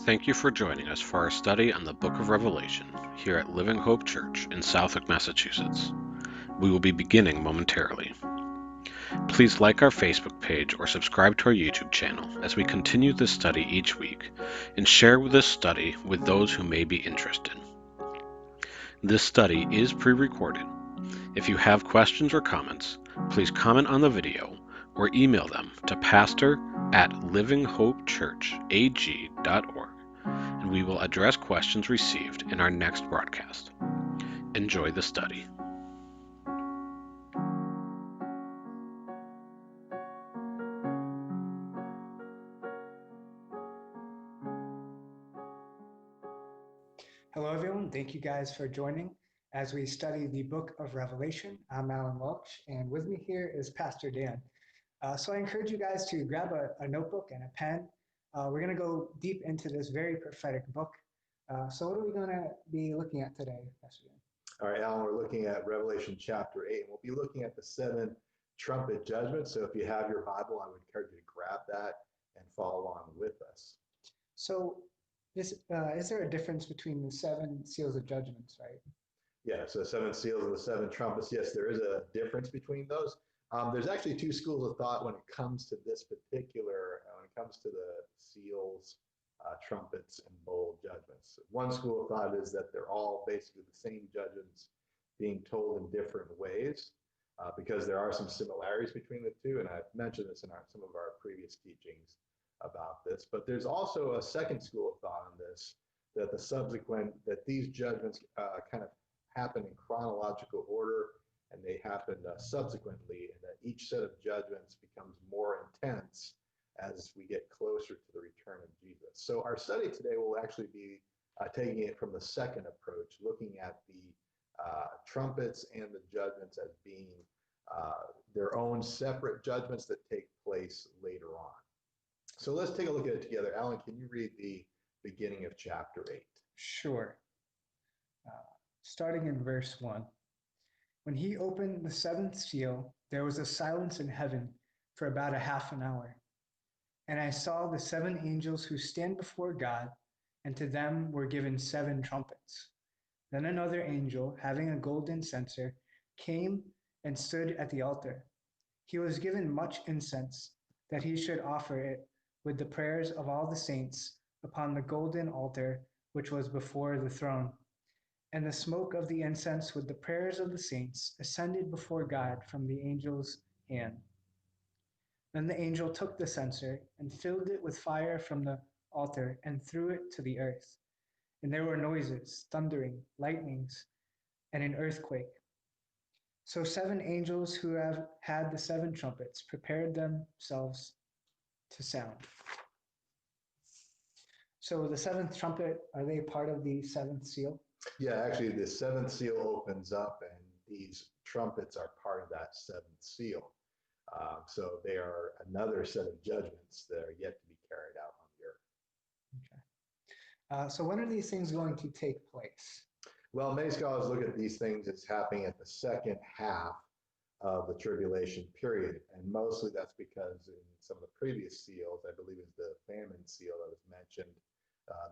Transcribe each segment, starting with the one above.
Thank you for joining us for our study on the Book of Revelation here at Living Hope Church in Southwick, Massachusetts. We will be beginning momentarily. Please like our Facebook page or subscribe to our YouTube channel as we continue this study each week, and share this study with those who may be interested. This study is pre-recorded. If you have questions or comments, please comment on the video or email them to pastor@livinghopechurchag.org, and we will address questions received in our next broadcast. Enjoy the study. Hello, everyone. Thank you guys for joining as we study the book of Revelation. I'm Alan Welch, and with me here is Pastor Dan. So I encourage you guys to grab a notebook and a pen. We're going to go deep into this very prophetic book. So what are we going to be looking at today, Pastor Dan? All right, Alan, we're looking at Revelation chapter 8. We'll be looking at the 7 trumpet judgments. So if you have your Bible, I would encourage you to grab that and follow along with us. So is there a difference between the 7 seals of judgments, right? Yeah, so 7 seals and the 7 trumpets. Yes, there is a difference between those. There's actually 2 schools of thought when it comes to this particular, when it comes to the seals, trumpets, and bowl judgments. One school of thought is that they're all basically the same judgments being told in different ways, because there are some similarities between the two, and I've mentioned this in some of our previous teachings about this. But there's also a second school of thought on this, that these judgments kind of happen in chronological order, and they happen subsequently, and that each set of judgments becomes more intense as we get closer to the return of Jesus. So our study today will actually be taking it from the second approach, looking at the trumpets and the judgments as being their own separate judgments that take place later on. So let's take a look at it together. Alan, can you read the beginning of chapter 8? Sure. Starting in verse 1. When he opened the 7th seal, there was a silence in heaven for about a half an hour. And I saw the 7 angels who stand before God, and to them were given 7 trumpets. Then another angel, having a golden censer, came and stood at the altar. He was given much incense, that he should offer it with the prayers of all the saints upon the golden altar which was before the throne. And the smoke of the incense with the prayers of the saints ascended before God from the angel's hand. Then the angel took the censer and filled it with fire from the altar and threw it to the earth. And there were noises, thundering, lightnings, and an earthquake. So 7 angels who have had the 7 trumpets prepared themselves to sound. So the 7th trumpet, are they part of the 7th seal? Yeah, actually, the 7th seal opens up, and these trumpets are part of that 7th seal. So they are another set of judgments that are yet to be carried out on the earth. Okay. So when are these things going to take place? Well, many scholars look at these things as happening at the second half of the tribulation period, and mostly that's because in some of the previous seals, I believe it's the famine seal that was mentioned,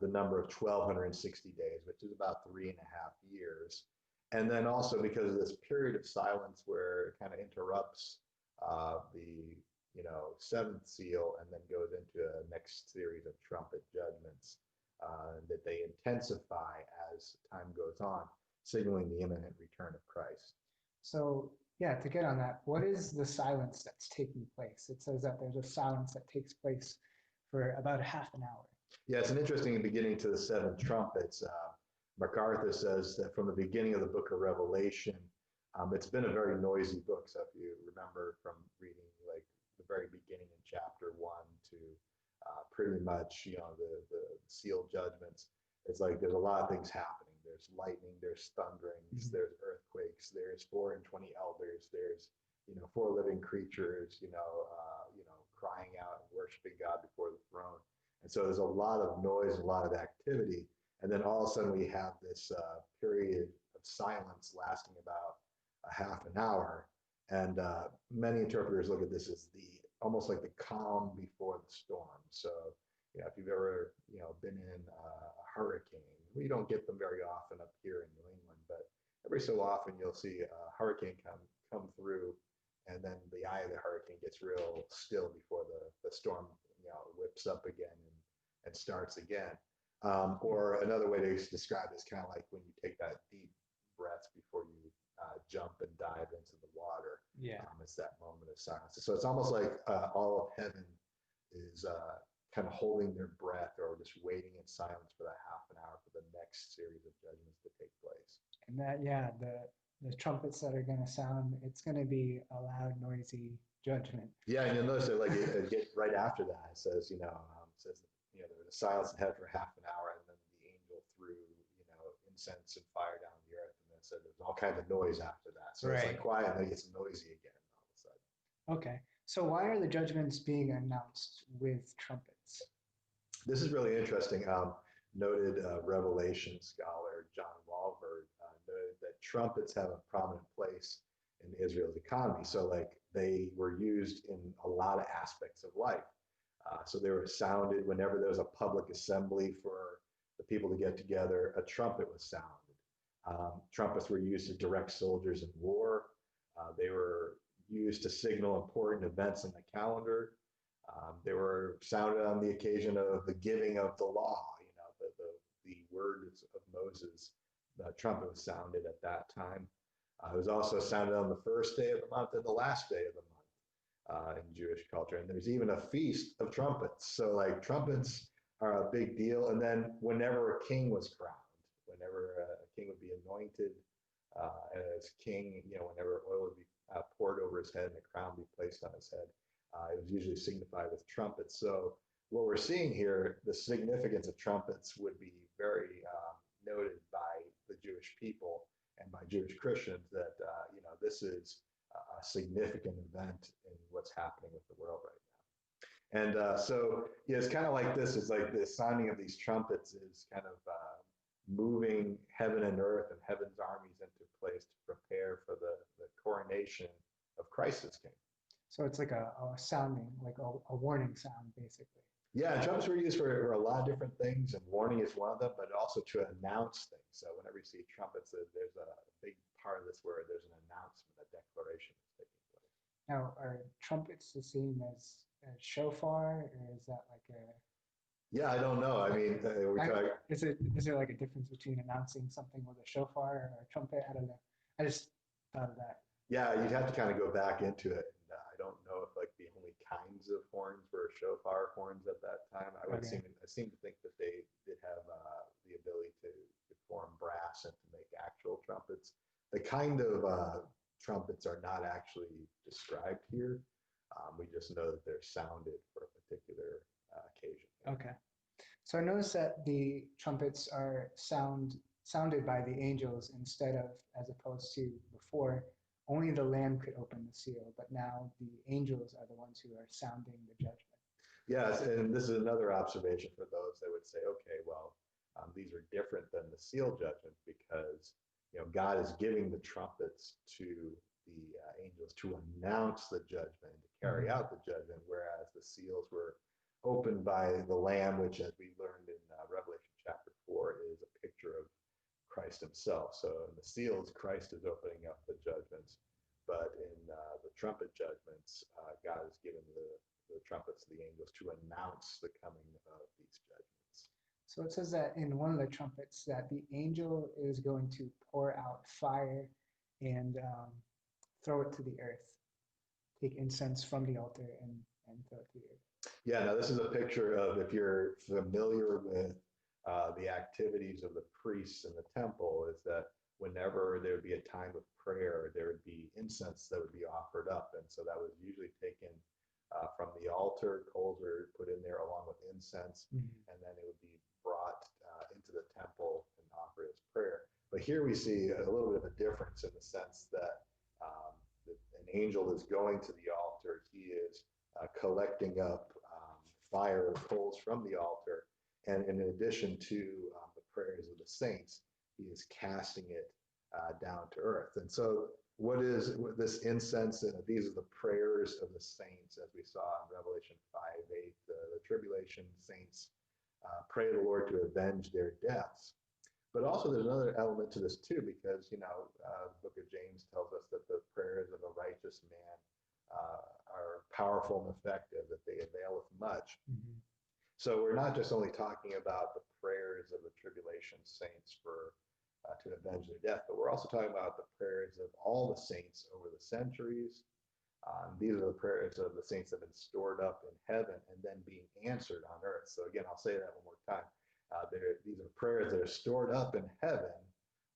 the number of 1,260 days, which is about 3.5 years. And then also because of this period of silence where it kind of interrupts the 7th seal and then goes into a next series of trumpet judgments that they intensify as time goes on, signaling the imminent return of Christ. So yeah, to get on that, what is the silence that's taking place? It says that there's a silence that takes place for about a half an hour. Yeah, it's an interesting beginning to the 7 trumpets. MacArthur says that from the beginning of the book of Revelation, it's been a very noisy book. So if you remember from reading like the very beginning in chapter 1 to pretty much, the seal judgments, it's like there's a lot of things happening. There's lightning, there's thunderings, there's earthquakes, there's 420 elders, there's 4 living creatures, crying out and worshiping God before the throne. And so there's a lot of noise, a lot of activity. And then all of a sudden we have this period of silence lasting about a half an hour. And many interpreters look at this as almost like the calm before the storm. So if you've ever, been in a hurricane, we don't get them very often up here in New England, but every so often you'll see a hurricane come through, and then the eye of the hurricane gets real still before the storm, whips up again and starts again. Or another way to describe it is kind of like when you take that deep breath before you jump and dive into the water. Yeah. It's that moment of silence. So it's almost like all of heaven is kind of holding their breath or just waiting in silence for that half an hour for the next series of judgments to take place. And that, yeah, the trumpets that are going to sound, it's going to be a loud, noisy judgment. Yeah, and you'll notice that, like, it get right after that, it says, there was a silence in heaven for half an hour, and then the angel threw, incense and fire down the earth, and then said there's all kinds of noise after that. So it's like quiet, and then it gets noisy again all of a sudden. Okay, so why are the judgments being announced with trumpets? This is really interesting. Noted Revelation scholar John Walvoord noted that trumpets have a prominent place in Israel's economy. So, like, they were used in a lot of aspects of life. So they were sounded whenever there was a public assembly for the people to get together. A trumpet was sounded. Trumpets were used to direct soldiers in war. They were used to signal important events in the calendar. They were sounded on the occasion of the giving of the law, the words of Moses. The trumpet was sounded at that time. It was also sounded on the first day of the month and the last day of the month in Jewish culture. And there's even a feast of trumpets. So, like, trumpets are a big deal. And then whenever a king was crowned, whenever a king would be anointed as king, whenever oil would be poured over his head and a crown be placed on his head, it was usually signified with trumpets. So what we're seeing here, the significance of trumpets would be very noted by the Jewish people and by Jewish Christians that, this is a significant event in what's happening with the world right now. And so it's kind of like this. It's like the sounding of these trumpets is kind of moving heaven and earth and heaven's armies into place to prepare for the coronation of Christ as king. So it's like a sounding, like a warning sound, basically. Yeah, trumpets were used for a lot of different things, and warning is one of them, but also to announce things. So whenever you see trumpets, there's a big part of this where there's an announcement, a declaration is taking place. Now, are trumpets the same as shofar, or is that like a... Yeah, I don't know. I mean, is there like a difference between announcing something with a shofar or a trumpet? I don't know. I just thought of that. Yeah, you'd have to kind of go back into it. And I don't know if, like, the only kinds of horns were shofar horns at that time. I seem to think that they did have the ability to form brass and to make actual trumpets. The kind of trumpets are not actually described here. We just know that they're sounded for a particular occasion. Okay. So I noticed that the trumpets are sounded by the angels instead of, as opposed to before, only the Lamb could open the seal, but now the angels are the ones who are sounding the judgment. Yes, and this is another observation for those that would say, okay, well, these are different than the seal judgment because, God is giving the trumpets to the angels to announce the judgment, to carry out the judgment, whereas the seals were opened by the Lamb, which, as we learned in Revelation chapter 4, is a picture of Christ himself. So in the seals, Christ is opening up the judgments, but in the trumpet judgments, God has given the trumpets to the angels to announce the coming of these judgments. So it says that in one of the trumpets that the angel is going to pour out fire and throw it to the earth, take incense from the altar and throw it to the earth. Yeah, now this is a picture of, if you're familiar with the activities of the priests in the temple, is that whenever there would be a time of prayer, there would be incense that would be offered up. And so that was usually taken from the altar, coals were put in there along with incense, and then it would be brought into the temple and offered as prayer. But here we see a little bit of a difference in the sense that an angel is going to the altar. He is collecting up fire or coals from the altar. And in addition to the prayers of the saints, he is casting it down to earth. And so what is this incense? And these are the prayers of the saints, as we saw in Revelation 5:8. The tribulation saints pray to the Lord to avenge their deaths. But also, there's another element to this too, because the book of James tells us that the prayers of a righteous man are powerful and effective; that they availeth much. Mm-hmm. So we're not just only talking about the prayers of the tribulation saints for to avenge their death, but we're also talking about the prayers of all the saints over the centuries. These are the prayers of the saints that have been stored up in heaven and then being answered on earth. So again, I'll say that one more time. These are prayers that are stored up in heaven,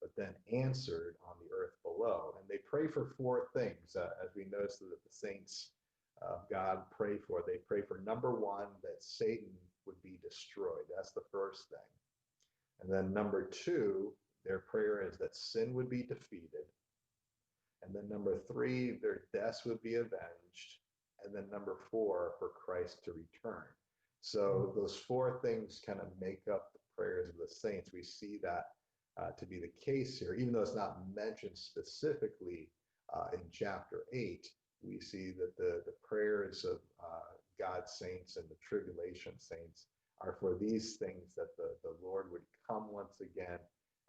but then answered on the earth below. And they pray for four things, as we notice that the saints of God pray for. They pray for, number one, that Satan would be destroyed. That's the first thing. And then number two, their prayer is that sin would be defeated. And then number three, their deaths would be avenged. And then number four, for Christ to return. So those four things kind of make up the prayers of the saints. We see that to be the case here, even though it's not mentioned specifically in chapter 8. We see that the prayers of God's saints and the tribulation saints are for these things, that the Lord would come once again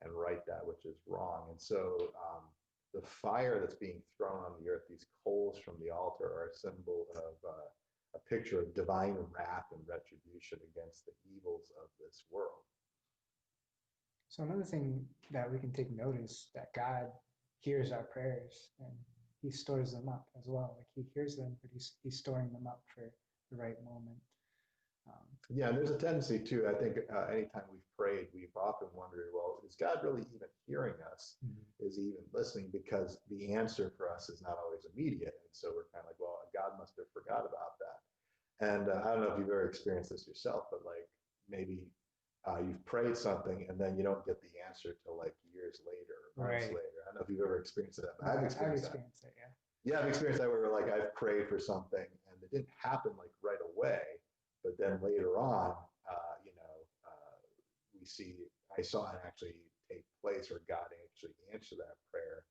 and right that which is wrong. And so the fire that's being thrown on the earth, these coals from the altar, are a symbol of a picture of divine wrath and retribution against the evils of this world. So another thing that we can take note is that God hears our prayers and he stores them up as well. Like he hears them, but he's storing them up for the right moment. Yeah, and there's a tendency too, I think anytime we've prayed, we've often wondered, well, is God really even hearing us? Mm-hmm. Is he even listening? Because the answer for us is not always immediate. And so we're kind of like, well, God must have forgot about that. And I don't know if you've ever experienced this yourself, but like maybe you've prayed something and then you don't get the answer till like years later, or months later. I don't know if you've ever experienced that. I've experienced that, yeah. Yeah, I've experienced that where like I've prayed for something and it didn't happen like right away. But then later on, I saw it actually take place, or God actually answered that prayer.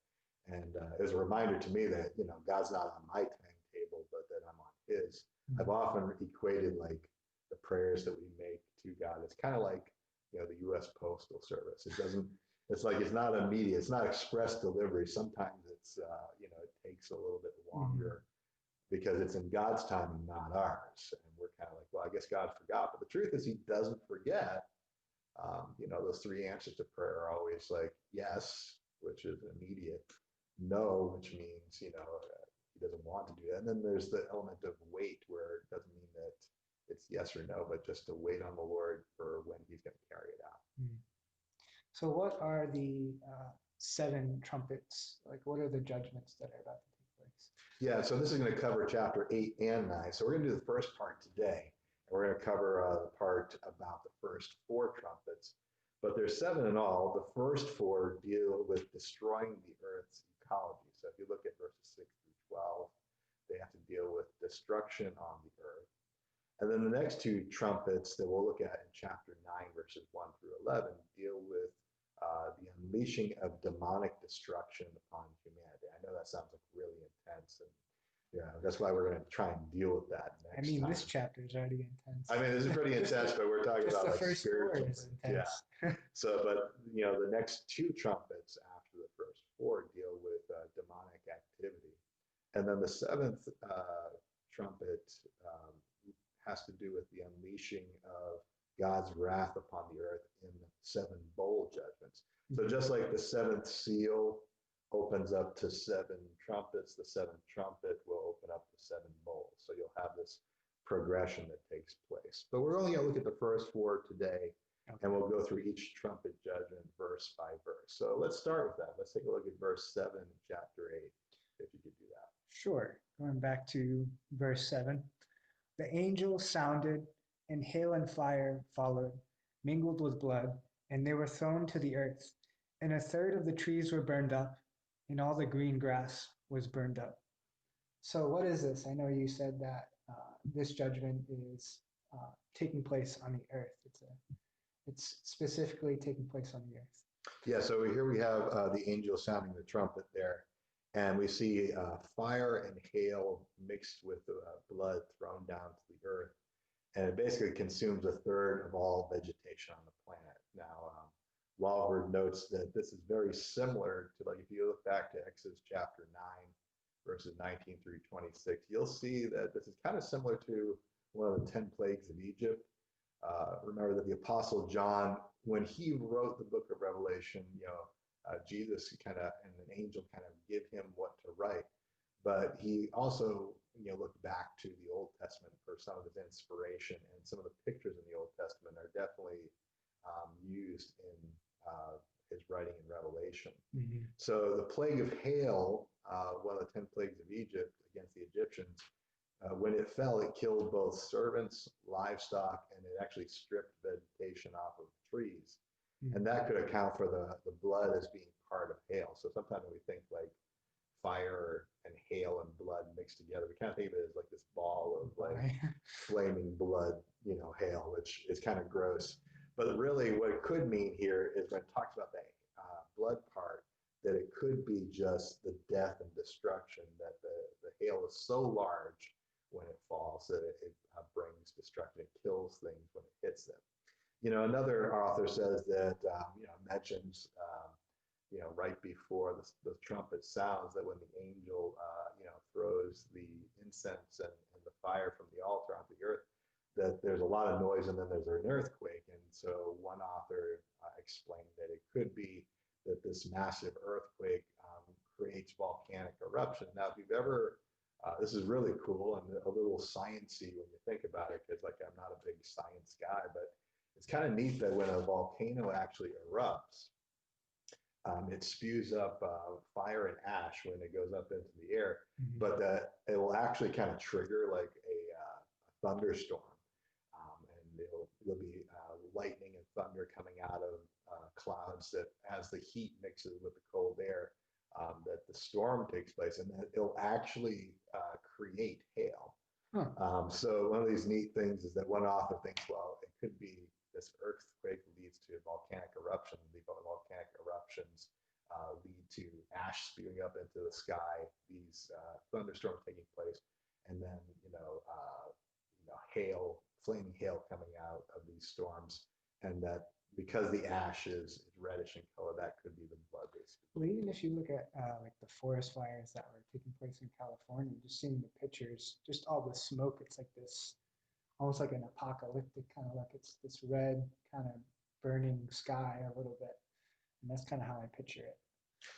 And it was a reminder to me that, God's not on my timetable, but that I'm on his. Mm-hmm. I've often equated like the prayers that we make to God. It's kind of like, the U.S. Postal Service. It's like, it's not immediate. It's not express delivery. Sometimes it's, it takes a little bit longer. Mm-hmm. Because it's in God's timing, not ours. And we're kind of like, well, I guess God forgot. But the truth is he doesn't forget. Those three answers to prayer are always like yes, which is immediate, no, which means, he doesn't want to do that. And then there's the element of wait, where it doesn't mean that it's yes or no, but just to wait on the Lord for when he's going to carry it out. So what are the 7 trumpets? Like, what are the judgments that are about to take place? Yeah, so this is going to cover chapter 8 and 9. So we're going to do the first part today. And we're going to cover the part about the first 4 trumpets. But there's 7 in all. The first 4 deal with destroying the earth's ecology. So if you look at verses 6 through 12, they have to deal with destruction on the earth. And then the next 2 trumpets that we'll look at in chapter 9, verses 1 through 11, deal with the unleashing of demonic destruction upon humanity. I know that sounds like really intense, and that's why we're going to try and deal with that next time. This chapter is already intense. This is pretty intense, but we're talking about like spiritual things. Yeah. So, but the next 2 trumpets after the first 4 deal with demonic activity, and then the 7th trumpet has to do with the unleashing of God's wrath upon the earth in the 7 bowl judgments. So just like the 7th seal opens up to 7 trumpets, the 7th trumpet will open up to 7 bowls. So you'll have this progression that takes place. But we're only going to look at the first 4 today, and we'll go through each trumpet judgment verse by verse. So let's start with that. Let's take a look at verse 7, chapter 8, if you could do that. Sure. Going back to verse 7. The angel sounded, and hail and fire followed, mingled with blood, and they were thrown to the earth. And 1/3 of the trees were burned up, and all the green grass was burned up. So what is this? I know you said that this judgment is taking place on the earth. It's specifically taking place on the earth. Yeah, so here we have the angel sounding the trumpet there. And we see fire and hail mixed with blood thrown down to the earth. And it basically consumes a third of all vegetation on the planet. Now, Walford notes that this is very similar to, like, if you look back to Exodus chapter 9, verses 19 through 26, you'll see that this is kind of similar to one of the 10 plagues of Egypt. Remember that the Apostle John, when he wrote the book of Revelation, Jesus kind of and an angel kind of give him what to write, but he also looked back to the Old Testament for some of his inspiration, and some of the pictures in the Old Testament are definitely used in his writing in Revelation. Mm-hmm. So the plague of hail, one of the 10 plagues of Egypt against the Egyptians, when it fell, it killed both servants, livestock, and it actually stripped vegetation off of trees. Mm-hmm. And that could account for the blood as being part of hail. So sometimes when we think like fire and hail and blood mixed together, we kind of think of it as like this ball of like flaming blood, hail, which is kind of gross. But really what it could mean here is when it talks about the blood part, that it could be just the death and destruction, that the hail is so large when it falls that it brings destruction. It kills things when it hits them. Another author says that, mentions, right before the trumpet sounds, that when the angel, throws the incense and the fire from the altar onto the earth, that there's a lot of noise and then there's an earthquake. And so one author explained that it could be that this massive earthquake creates volcanic eruption. Now, if you've ever, this is really cool and a little sciencey when you think about it, because like I'm not a big science guy, but it's kind of neat that when a volcano actually erupts, it spews up fire and ash when it goes up into the air, mm-hmm. but it will actually kind of trigger like a thunderstorm, and there'll be lightning and thunder coming out of clouds that, as the heat mixes with the cold air, that the storm takes place, and that it'll actually create hail. Huh. So one of these neat things is that one author thinks, well, it could be this earthquake leads to volcanic eruption. The volcanic eruptions lead to ash spewing up into the sky, these thunderstorms taking place, and then hail, flaming hail coming out of these storms, and that because the ash is reddish in color, that could be the blood basically. Well, even if you look at like the forest fires that were taking place in California, just seeing the pictures, just all the smoke, it's like this, almost like an apocalyptic kind of look. It's this red kind of burning sky a little bit, and that's kind of how I picture it.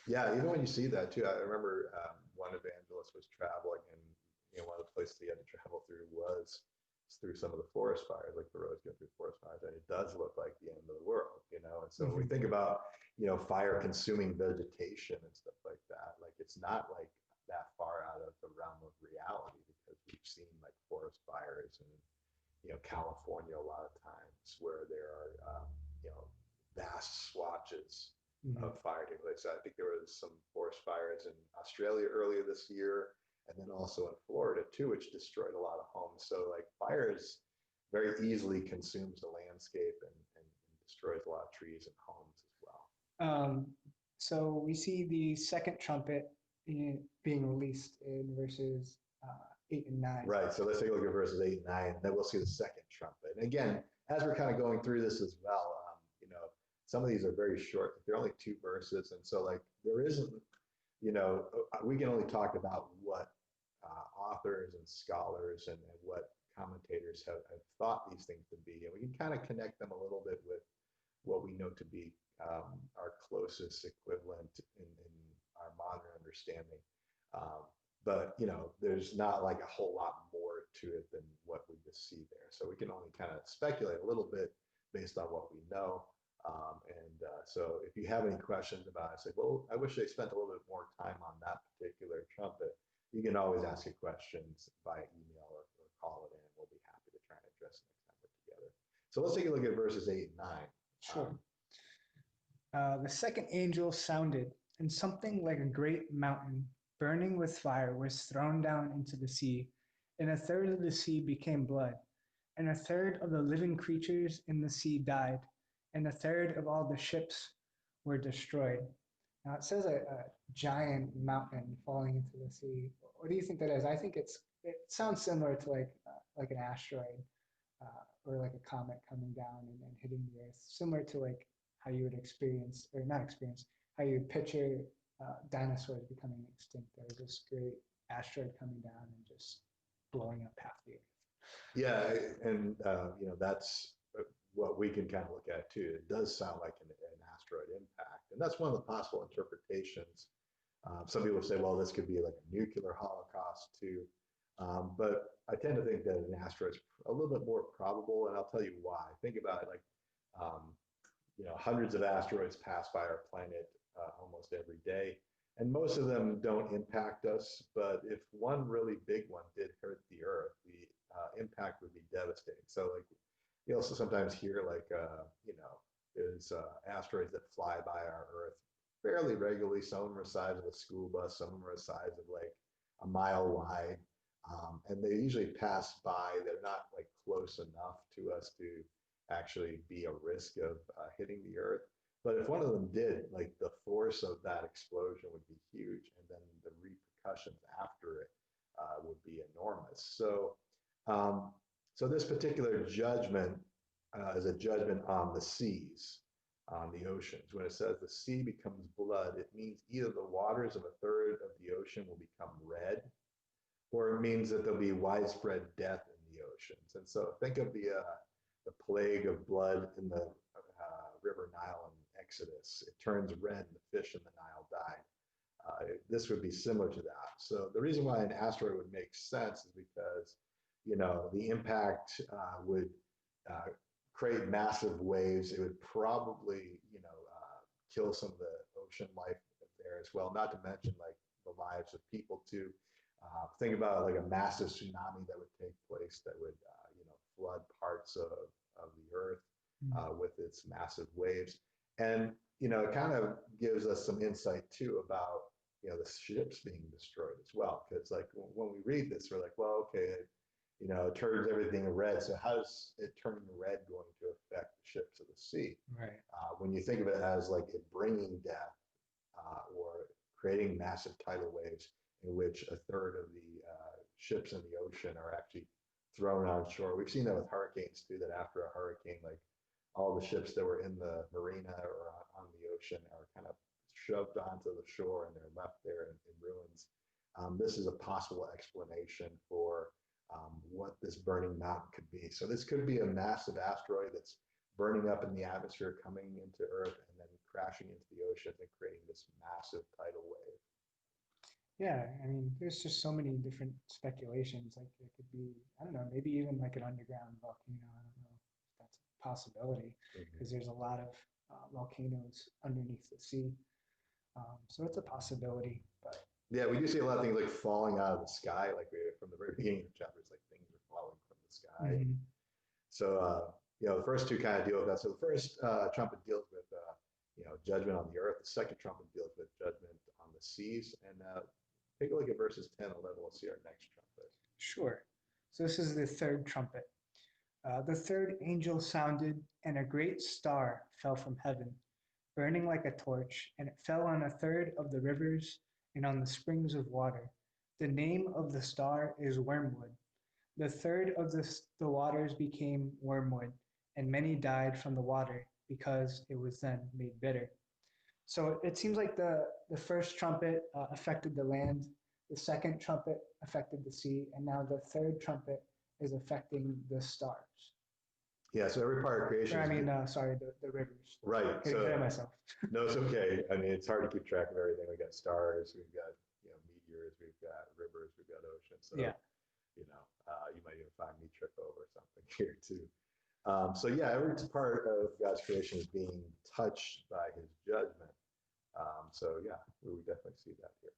Yeah, even when you see that too, I remember one evangelist was traveling, and one of the places he had to travel through was through some of the forest fires, like the roads go through forest fires, and it does look like the end of the world, And so when we think about, fire consuming vegetation and stuff like that, like it's not like that far out of the realm of reality, because we've seen like forest fires in, California a lot of times, where there are, vast swatches mm-hmm. of fire taking place. So I think there was some forest fires in Australia earlier this year, and then also in Florida too, which destroyed a lot of homes. So like fires very easily consumes the landscape and destroys a lot of trees and homes as well. So we see the second trumpet being released in verses 8 and 9. Right, so let's take a look at verses 8 and 9, and then we'll see the second trumpet. And again, as we're kind of going through this as well, some of these are very short. They're only 2 verses, and so like there isn't, we can only talk about what authors and scholars and what commentators have thought these things to be, and we can kind of connect them a little bit with what we know to be our closest equivalent in our modern understanding. But there's not like a whole lot more to it than what we just see there. So we can only kind of speculate a little bit based on what we know. So if you have any questions about it, say, well, I wish they spent a little bit more time on that particular trumpet, you can always ask your questions via email or call it in. We'll be happy to try and address it next time we're together. So let's take a look at verses 8 and 9. Sure. The second angel sounded, and something like a great mountain burning with fire was thrown down into the sea, and a third of the sea became blood, and a third of the living creatures in the sea died, and a third of all the ships were destroyed. Now it says a giant mountain falling into the sea. What do you think that is? I think it sounds similar to like an asteroid or like a comet coming down and hitting the Earth, similar to like how you would experience or not experience how you would picture dinosaurs becoming extinct. There was this great asteroid coming down and just blowing up half the Earth. Yeah, and that's what we can kind of look at too. It does sound like an asteroid impact, and that's one of the possible interpretations. Some people say, well, this could be like a nuclear holocaust too, but I tend to think that an asteroid is a little bit more probable, and I'll tell you why. Think about it, like um, hundreds of asteroids pass by our planet almost every day, and most of them don't impact us. But if one really big one did hurt the Earth, the impact would be devastating. So, like, you also sometimes hear like, there's asteroids that fly by our Earth fairly regularly. Some of them are the size of a school bus, some of them are the size of like a mile wide. And they usually pass by. They're not like close enough to us to actually be a risk of hitting the Earth. But if one of them did, like the force of that explosion would be huge, and then the repercussions after it would be enormous. Um, so this particular judgment is a judgment on the seas, on the oceans. When it says the sea becomes blood, it means either the waters of a third of the ocean will become red, or it means that there'll be widespread death in the oceans. And so think of the plague of blood in the River Nile in Exodus. It turns red, and the fish in the Nile died. This would be similar to that. So the reason why an asteroid would make sense is because, the impact would create massive waves. It would probably, kill some of the ocean life there as well, not to mention like the lives of people too. Think about like a massive tsunami that would take place that would, flood parts of the earth with its massive waves. And, it kind of gives us some insight too about, the ships being destroyed as well. Because like when we read this, we're like, well, okay, it turns everything red. So how is it turning red going to affect the ships of the sea? Right. When you think of it as like it bringing death or creating massive tidal waves in which a third of the ships in the ocean are actually thrown on shore. We've seen that with hurricanes too, that after a hurricane, like all the ships that were in the marina or on the ocean are kind of shoved onto the shore and they're left there in ruins. This is a possible explanation for what this burning mountain could be. So this could be a massive asteroid that's burning up in the atmosphere, coming into Earth, and then crashing into the ocean and creating this massive tidal wave. Yeah, I mean, there's just so many different speculations. Like it could be, I don't know, maybe even like an underground volcano. I don't know if that's a possibility because there's a lot of volcanoes underneath the sea. So it's a possibility, but Yeah, we do see a lot of things like falling out of the sky, like from the very beginning of chapters, like things are falling from the sky. So, the first two kind of deal with that. So the first trumpet deals with, judgment on the earth. The second trumpet deals with judgment on the seas. And take a look at verses 10 and 11. We'll see our next trumpet. sure. So this is the third trumpet. The third angel sounded, and a great star fell from heaven, burning like a torch, and it fell on a third of the rivers and on the springs of water. The name of the star is Wormwood. The third of the waters became wormwood, and many died from the water because it was then made bitter. So it seems like the first trumpet affected the land, the second trumpet affected the sea, and now the third trumpet is affecting the stars. Yeah, so every part of creation. Or, I mean, sorry, the rivers. Right. Getting ahead of myself. No, it's okay. I mean, it's hard to keep track of everything. We got stars, we've got meteors, we've got rivers, we've got oceans. So Yeah. You might even find me trip over something here too. So yeah, every part of God's creation is being touched by His judgment. So yeah, we would definitely see that here.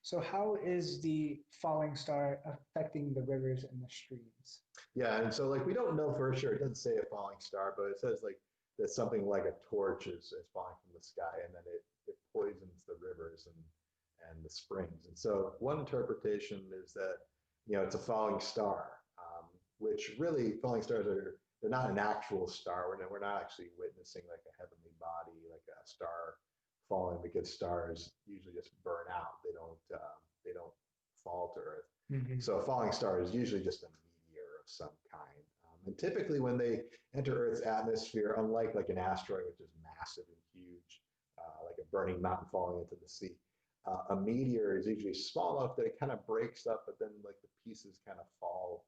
So how is the falling star affecting the rivers and the streams? Yeah, and so like we don't know for sure. It doesn't say a falling star, but it says like that something like a torch is falling from the sky, and then it poisons the rivers and the springs. And so one interpretation is that it's a falling star, which really falling stars they're not an actual star. We're not actually witnessing like a heavenly body, like a star falling because stars usually just burn out. They don't fall to Earth. Mhm. So a falling star is usually just a meteor of some kind. And typically when they enter Earth's atmosphere, unlike like an asteroid, which is massive and huge, like a burning mountain falling into the sea, a meteor is usually small enough that it kind of breaks up, but then like the pieces kind of fall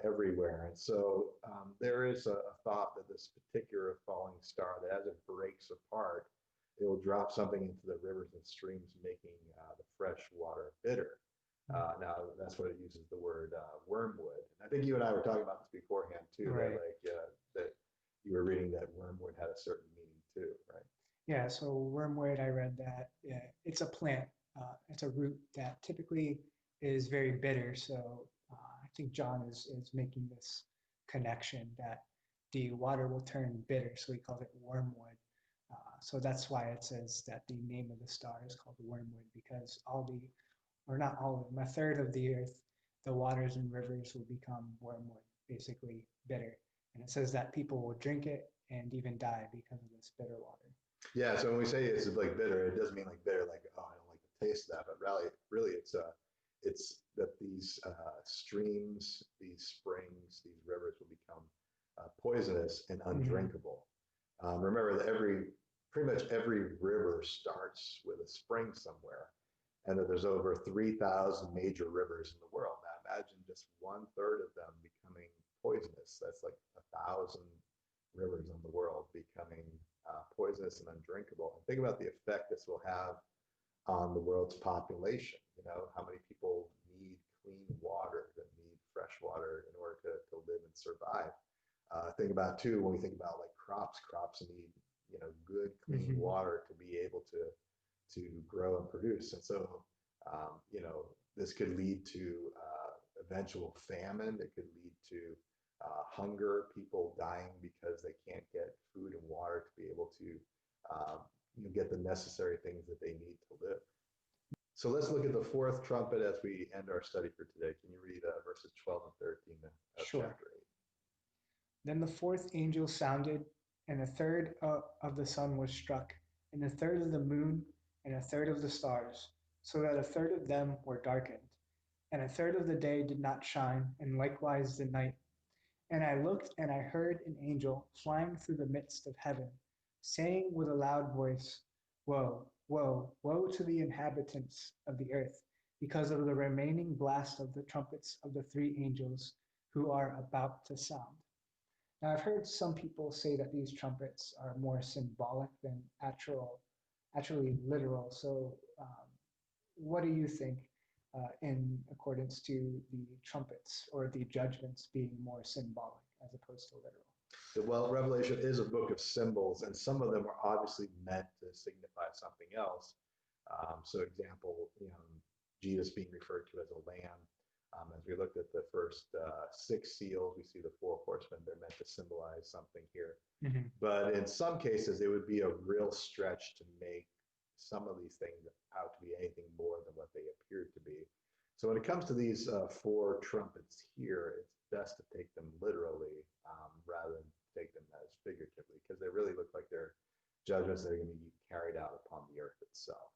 everywhere. And so there is a thought that this particular falling star, that as it breaks apart, it will drop something into the rivers and streams, making the fresh water bitter. Now that's what it uses the word wormwood. And I think you and I were talking about this beforehand too, Right. that you were reading that wormwood had a certain meaning too, right? Yeah, so wormwood, I read that it's a plant, it's a root that typically is very bitter. So I think John is making this connection that the water will turn bitter. So he calls it wormwood. So that's why it says that the name of the star is called wormwood, because or not all of them, a third of the earth, the waters and rivers will become wormwood, basically bitter. And it says that people will drink it and even die because of this bitter water. Yeah, so when we say it's like bitter, it doesn't mean like bitter, like, oh, I don't like the taste of that, but really it's that these streams, these springs, these rivers will become poisonous and undrinkable. Remember that pretty much every river starts with a spring somewhere, and that there's over 3,000 major rivers in the world. Now imagine just 1/3 of them becoming poisonous. That's like 1,000 rivers in the world becoming poisonous and undrinkable. And think about the effect this will have on the world's population. You know, how many people need clean water, that need fresh water in order to live and survive. Think about too, when we think about like crops need, you know, good clean water to be able to grow and produce. And so, you know, this could lead to eventual famine. It could lead to hunger, people dying because they can't get food and water to be able to get the necessary things that they need to live. So let's look at the fourth trumpet as we end our study for today. Can you read verses 12 and 13 of Sure. chapter 8? Then the fourth angel sounded, and a third of the sun was struck, and a third of the moon, and a third of the stars, so that a third of them were darkened. And a third of the day did not shine, and likewise the night. And I looked, and I heard an angel flying through the midst of heaven, saying with a loud voice, Woe, woe, woe to the inhabitants of the earth, because of the remaining blast of the trumpets of the three angels who are about to sound. Now, I've heard some people say that these trumpets are more symbolic than actually literal. So, what do you think in accordance to the trumpets or the judgments being more symbolic as opposed to literal? Well, Revelation is a book of symbols, and some of them are obviously meant to signify something else. So, example, Jesus being referred to as a lamb. As we looked at the first 6 seals, we see the 4 horsemen. They're meant to symbolize something here. But in some cases, it would be a real stretch to make some of these things out to be anything more than what they appear to be. So when it comes to these 4 trumpets here, it's best to take them literally rather than take them as figuratively, because they really look like they're judgments that are going to be carried out upon the earth itself.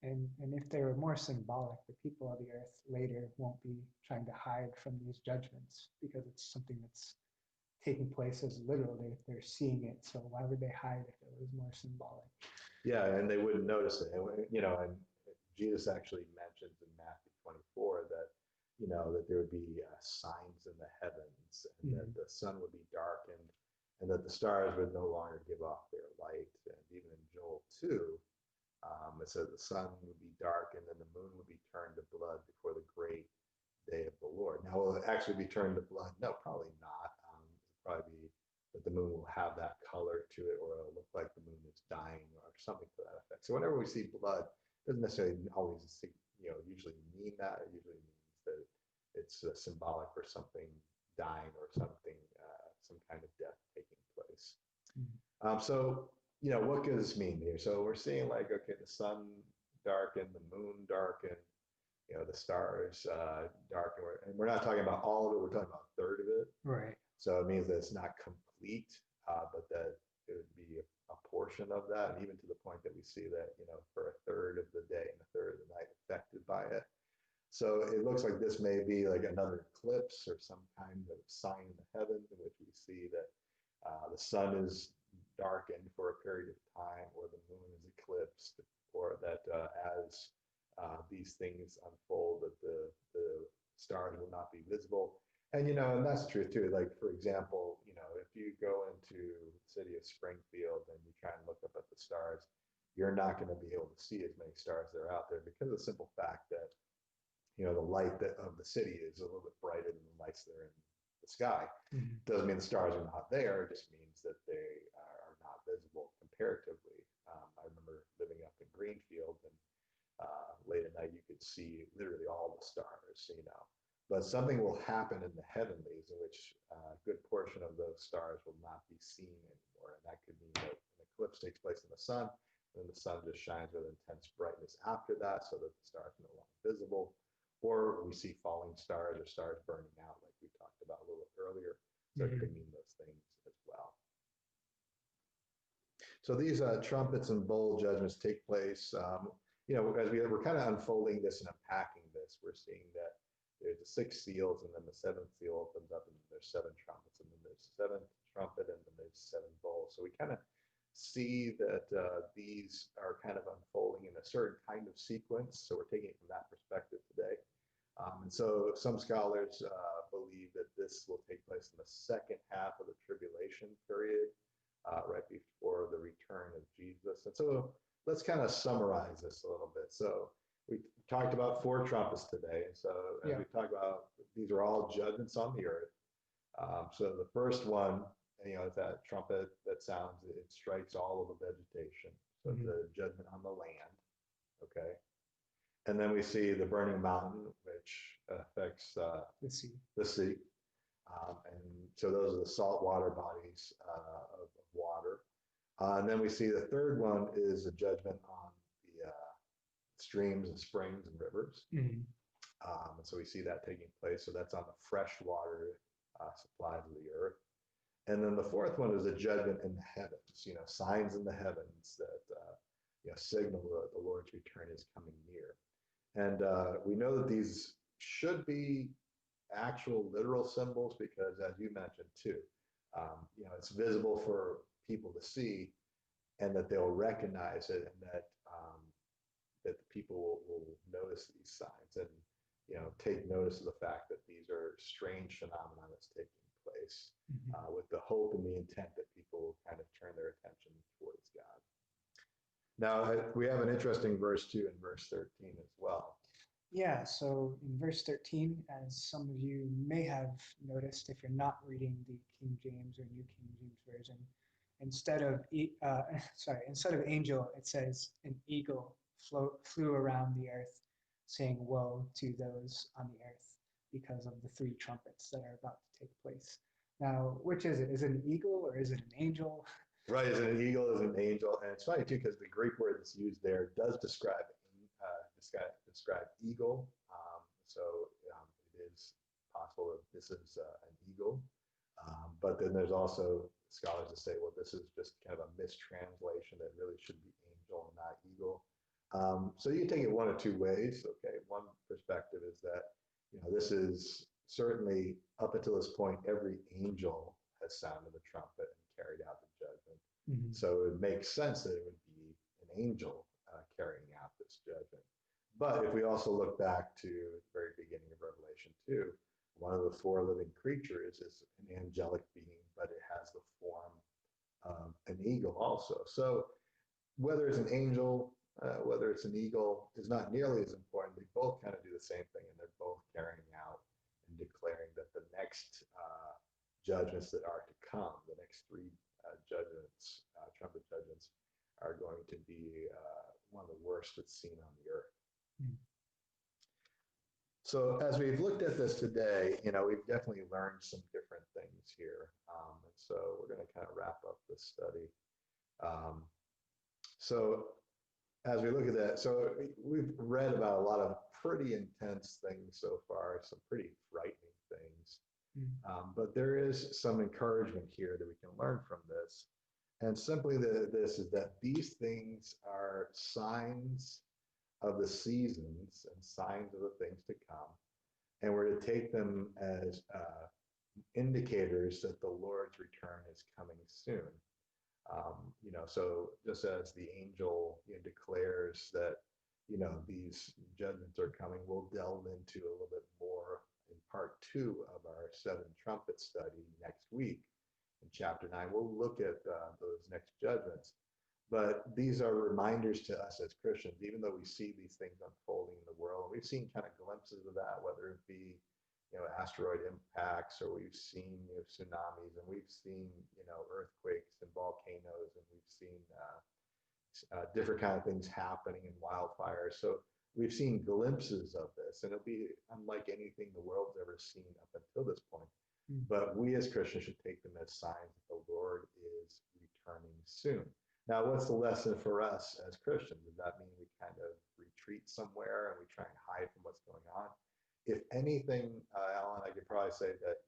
And if they were more symbolic, the people of the earth later won't be trying to hide from these judgments because it's something that's taking place as literal. They're seeing it. So why would they hide if it was more symbolic? Yeah, and they wouldn't notice it. And Jesus actually mentions in Matthew 24 that, that there would be signs in the heavens, and that the sun would be darkened, and that the stars would no longer give off their light. And even in Joel 2, it says the sun would be darkened and the moon would be turned to blood before the great day of the Lord. Now, will it actually be turned to blood? No, probably not. It'll probably be that the moon will have that color to it, or it'll look like the moon is dying, or something to that effect. So whenever we see blood, it doesn't necessarily always, usually mean that. It usually means that it's symbolic for something dying or something, some kind of death taking place. So what does this mean here? So we're seeing like, okay, the sun darkened, the moon darkened, the stars darkened, and we're not talking about all of it. We're talking about a third of it. Right. So it means that it's not complete, but that it would be a portion of that, and even to the point that we see that, for a third of the day and a third of the night affected by it. So it looks like this may be like another eclipse or some kind of sign in the heavens in which we see that the sun is darkened for a period of time, or the moon is eclipsed, or that as these things unfold, that the stars will not be visible. And that's true too. Like, for example, if you go into the city of Springfield and you try and look up at the stars, you're not going to be able to see as many stars that are out there, because of the simple fact that the light of the city is a little bit brighter than the lights that are in the sky. Mhm. Doesn't mean the stars are not there. It just means that they are not visible comparatively. I remember living up in Greenfield, and late at night you could see literally all the stars. But something will happen in the heavenlies in which a good portion of those stars will not be seen anymore. And that could mean that an eclipse takes place in the sun, and the sun just shines with intense brightness after that, so that the stars are no longer visible. Or we see falling stars or stars burning out, like we talked about a little earlier. So it could mean those things as well. So these trumpets and bowl judgments take place, as we're kind of unfolding this and unpacking this, we're seeing that there's the 6 seals, and then the 7th seal opens up, and then there's 7 trumpets, and then there's 7th trumpet, and then there's 7 bowls. So we kind of see that these are kind of unfolding in a certain kind of sequence. So we're taking it from that perspective today. And so some scholars believe that this will take place in the second half of the tribulation period, right before the return of Jesus. And so let's kind of summarize this a little bit. So we talked about 4 trumpets today. And so as we talk about, these are all judgments on the earth. So the first one, is that trumpet that sounds, it strikes all of the vegetation. So the judgment on the land, okay? And then we see the burning mountain, which affects the sea. And so those are the saltwater bodies of water. And then we see the third one is a judgment on the streams and springs and rivers. And so we see that taking place. So that's on the freshwater supplies of the earth. And then the fourth one is a judgment in the heavens, signs in the heavens that signal that the Lord's return is coming near. And we know that these should be actual literal symbols, because, as you mentioned too, it's visible for people to see, and that they'll recognize it, and that the people will notice these signs, and take notice of the fact that these are strange phenomena that's taking place, with the hope and the intent that people kind of turn their attention towards God. Now, we have an interesting verse too in verse 13 as well. Yeah, so in verse 13, as some of you may have noticed, if you're not reading the King James or New King James Version, instead of angel, it says an eagle flew around the earth, saying, "Woe to those on the earth," because of the 3 trumpets that are about to take place. Now, which is it? Is it an eagle or is it an angel? Right, is it an eagle, is it an angel? And it's funny too, because the Greek word that's used there does describe eagle. So it is possible that this is an eagle. But then there's also scholars that say, well, this is just kind of a mistranslation, that really should be angel and not eagle. So you can take it one of 2 ways. Okay, one perspective is that this is certainly, up until this point, every angel has sounded the trumpet and carried out the judgment. So it makes sense that it would be an angel carrying out this judgment. But if we also look back to the very beginning of Revelation 2, one of the 4 living creatures is an angelic being, but it has the form of an eagle also. So whether it's an angel, whether it's an eagle, is not nearly as important. They both kind of do the same thing, and they're both carrying out and declaring that the next judgments that are to come, the next 3 judgments, trumpet judgments, are going to be one of the worst that's seen on the earth. So as we've looked at this today, we've definitely learned some different things here. And so we're going to kind of wrap up this study. So as we look at that, so we've read about a lot of pretty intense things so far, some pretty frightening things. But there is some encouragement here that we can learn from this. And simply this is that these things are signs of the seasons and signs of the things to come. And we're to take them as indicators that the Lord's return is coming soon. So just as the angel declares that, these judgments are coming, we'll delve into a little bit more in part 2 of our 7 trumpet study next week. In chapter 9, we'll look at those next judgments. But these are reminders to us as Christians, even though we see these things unfolding in the world. We've seen kind of glimpses of that, whether it be, asteroid impacts, or we've seen tsunamis, and we've seen, earthquakes and volcanoes, and we've seen different kind of things happening in wildfires. So we've seen glimpses of this, and it'll be unlike anything the world's ever seen up until this point. But we as Christians should take them as signs that the Lord is returning soon. Now, what's the lesson for us as Christians? Does that mean we kind of retreat somewhere and we try and hide from what's going on? If anything, Alan, I could probably say that,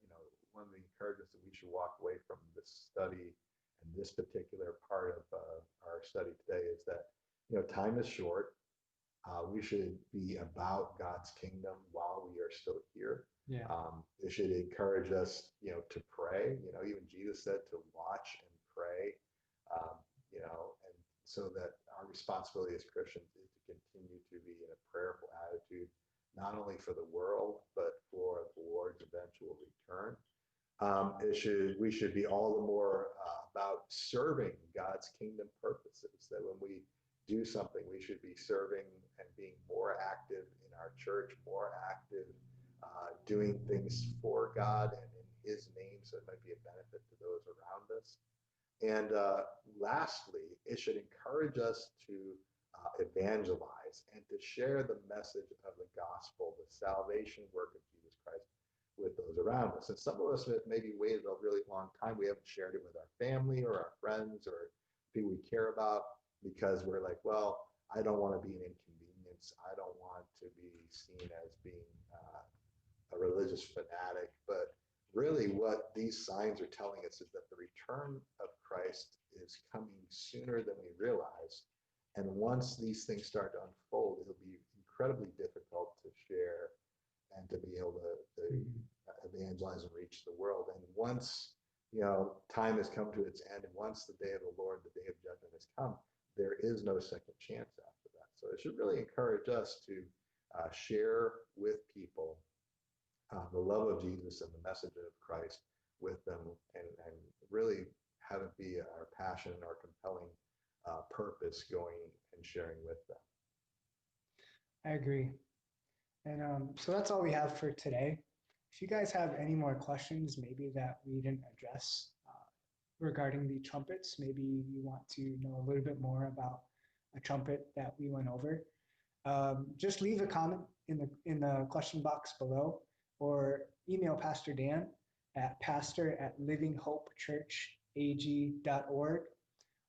one of the encouragements that we should walk away from this study and this particular part of our study today is that, time is short. We should be about God's kingdom while we are still here. Yeah. It should encourage us, to pray. Even Jesus said to watch and pray. And so that our responsibility as Christians is to continue to be in a prayerful attitude, not only for the world, but for the Lord's eventual return. We should be all the more about serving God's kingdom purposes, that when we do something, we should be serving and being more active in our church, more active, doing things for God and in his name, so it might be a benefit to those around us. And lastly, it should encourage us to evangelize and to share the message of the gospel, the salvation work of Jesus Christ, with those around us. And some of us have maybe waited a really long time. We haven't shared it with our family or our friends or people we care about, because we're like, well, I don't want to be an inconvenience. I don't want to be seen as being a religious fanatic. But really what these signs are telling us is that the return of Christ is coming sooner than we realize. And once these things start to unfold, it'll be incredibly difficult to share and to be able to evangelize and reach the world. And once, time has come to its end, and once the day of the Lord, the day of judgment has come, there is no second chance after that. So it should really encourage us to share with people the love of Jesus and the message of Christ with them, and really have it be our passion, our compelling purpose going and sharing with them. I agree. And so that's all we have for today. If you guys have any more questions, maybe that we didn't address regarding the trumpets, maybe you want to know a little bit more about a trumpet that we went over, just leave a comment in the question box below, or email Pastor Dan at pastor@livinghopechurchag.org,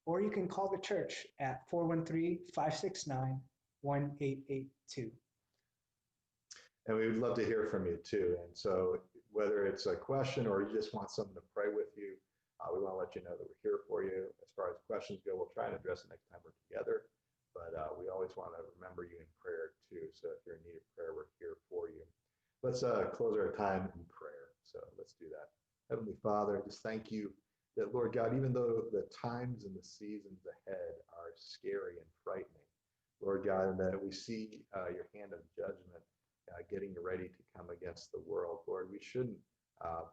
or you can call the church at 413-569-1882. And we would love to hear from you too. And so whether it's a question or you just want someone to pray with you, we want to let you know that we're here for you. As far as questions go, we'll try and address it next time we're together. But we always want to remember you in prayer too. So if you're in need of prayer, we're here for you. Let's close our time in prayer. So let's do that. Heavenly Father, I just thank you that, Lord God, even though the times and the seasons ahead are scary and frightening, Lord God, and that we see your hand of judgment getting ready to come against the world, Lord, we shouldn't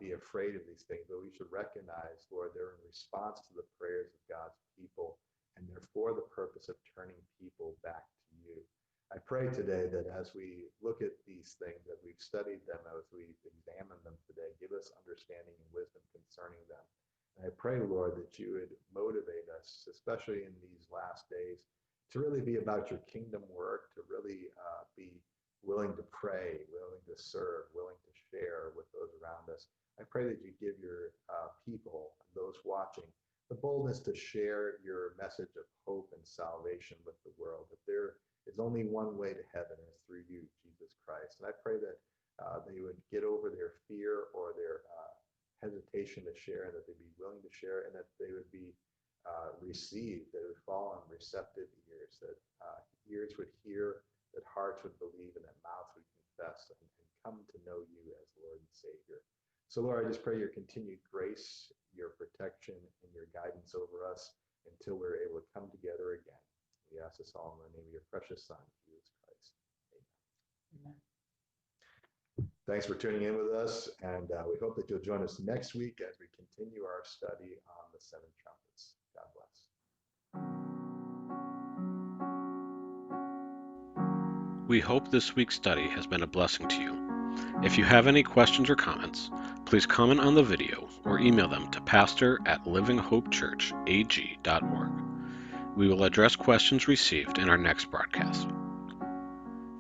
be afraid of these things, but we should recognize, Lord, they're in response to the prayers of God's people, and they're for the purpose of turning people back to you. I pray today that as we look at these things, as we've studied them, as we examine them today, give us understanding and wisdom concerning them. And I pray, Lord, that you would motivate us, especially in these last days, to really be about your kingdom work, to really be willing to pray, willing to serve, willing to share with those around us. I pray that you give your people, those watching, the boldness to share your message of hope and salvation with the world, that there is only one way to heaven, and it's through you, Jesus Christ. And I pray that they would get over their fear or their hesitation to share, and that they'd be willing to share, and that they would be receive, that would fall on receptive ears, that ears would hear, that hearts would believe, and that mouths would confess and come to know you as Lord and Savior. So, Lord, I just pray your continued grace, your protection, and your guidance over us until we're able to come together again. We ask this all in the name of your precious Son, Jesus Christ. Amen. Thanks for tuning in with us, and we hope that you'll join us next week as we continue our study on the seven trumpets. God bless. We hope this week's study has been a blessing to you. If you have any questions or comments, please comment on the video or email them to pastor@livinghopechurchag.org. We will address questions received in our next broadcast.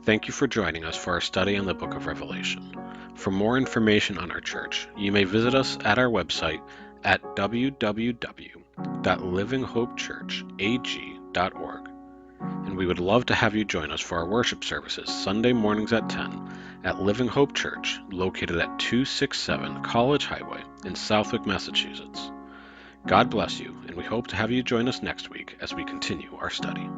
Thank you for joining us for our study on the book of Revelation. For more information on our church, you may visit us at our website at www.livinghopechurchag.org. And we would love to have you join us for our worship services Sunday mornings at 10 at Living Hope Church, located at 267 College Highway in Southwick, Massachusetts. God bless you, and we hope to have you join us next week as we continue our study.